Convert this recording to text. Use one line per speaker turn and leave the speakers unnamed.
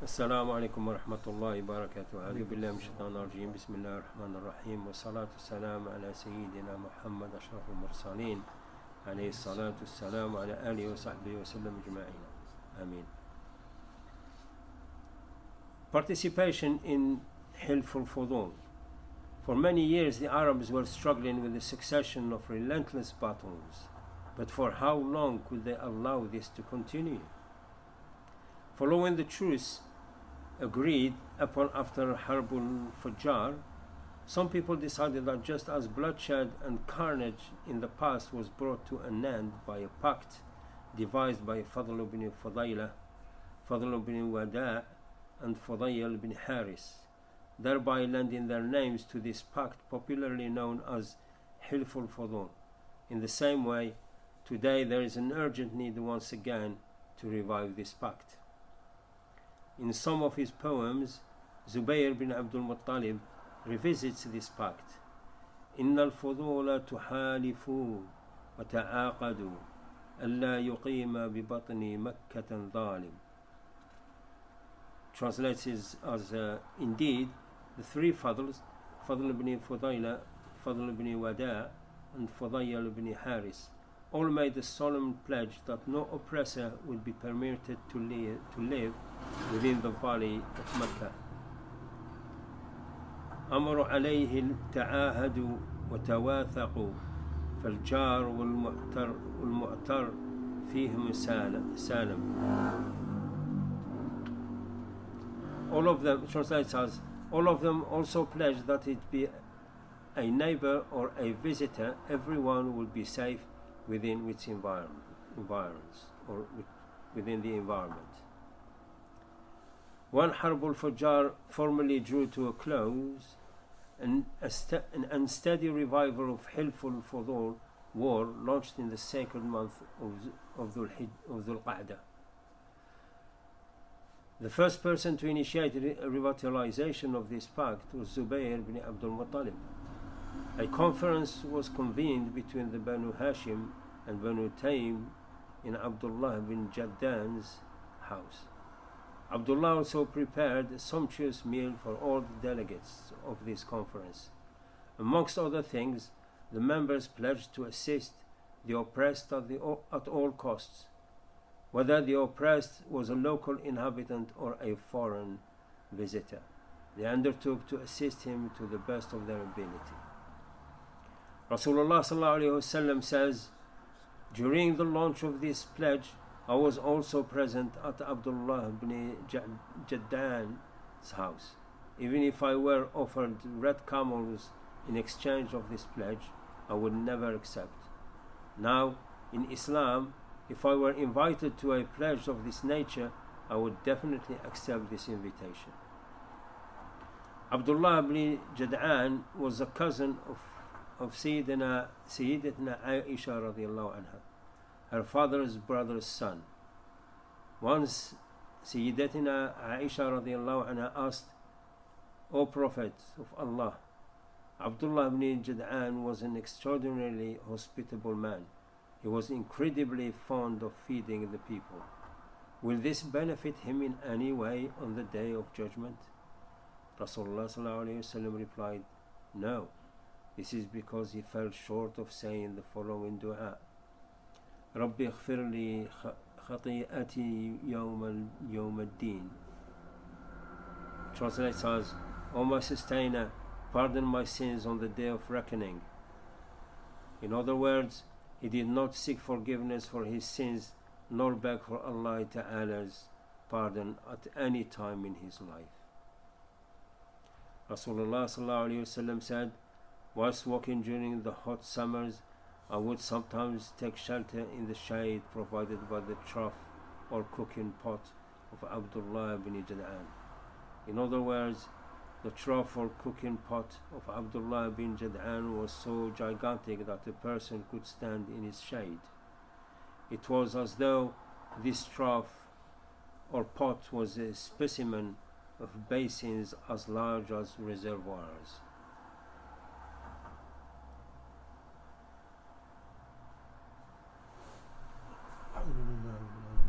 السلام عليكم ورحمة الله وبركاته. أعوذ بالله من الشيطان الرجيم. بسم الله الرحمن الرحيم، والصلاة والسلام على سيدنا محمد أشرف المرسلين عليه الصلاة والسلام على آله وصحبه وسلم أجمعين. آمين. Participation in Hilf al-Fudul. For many years the Arabs were struggling with a succession of relentless battles, but for how long could they allow this to continue? Following the truce agreed upon after Harb al-Fujjar, some people decided that just as bloodshed and carnage in the past was brought to an end by a pact devised by Fadl ibn Fudayla, Fadl ibn Wada' and Fudayl ibn Haris, thereby lending their names to this pact popularly known as Hilf al-Fudul. In the same way, today there is an urgent need once again to revive this pact. In some of his poems, Zubayr bin Abdul Muttalib revisits this pact. إن الفضول تحالفوا وتعاقدوا ألا يقيم ببطن مكة ظالم. Translates as indeed the three Fadls, Fadl ibn Fudayla, Fadl ibn Wada' and Fudayl ibn Haris, all made a solemn pledge that no oppressor would be permitted to live within the valley of Mecca. أمر عليه التعاهد وتواثقوا فالجار والمؤتر فيهم سالم. All of them, translates as, all of them also pledged that it be a neighbor or a visitor, everyone will be safe within its environs, or within the environment. When Harb al-Fujjar formally drew to a close, an unsteady revival of Hilf al-Fudul war launched in the sacred month of Dhul Qa'dah. The first person to initiate a revitalization of this pact was Zubayr bin Abdul Muttalib. A conference was convened between the Banu Hashim and Banu Taym in Abdullah bin Jaddan's house. Abdullah also prepared a sumptuous meal for all the delegates of this conference. Amongst other things, the members pledged to assist the oppressed at all costs, whether the oppressed was a local inhabitant or a foreign visitor. They undertook to assist him to the best of their ability. Rasulullah ﷺ says, during the launch of this pledge, I was also present at Abdullah ibn Jaddan's house. Even if I were offered red camels in exchange of this pledge, I would never accept. Now, in Islam, if I were invited to a pledge of this nature, I would definitely accept this invitation. Abdullah ibn Jad'an was a cousin of Sayyidatuna Aisha radiallahu anha, her father's brother's son. Once Sayyidatuna Aisha radiallahu anha asked, O Prophet of Allah, Abdullah ibn Jad'an was an extraordinarily hospitable man. He was incredibly fond of feeding the people. Will this benefit him in any way on the Day of Judgment? Rasulullah ﷺ replied, no. This is because he fell short of saying the following dua: Rabbi ighfir li khati'ati yawm al-din. Translates as, O my sustainer, pardon my sins on the day of reckoning. In other words, he did not seek forgiveness for his sins nor beg for Allah Ta'ala's pardon at any time in his life. Rasulullah ﷺ said, whilst walking during the hot summers, I would sometimes take shelter in the shade provided by the trough or cooking pot of Abdullah ibn Jad'an. In other words, the trough or cooking pot of Abdullah bin Jad'an was so gigantic that a person could stand in its shade. It was as though this trough or pot was a specimen of basins as large as reservoirs.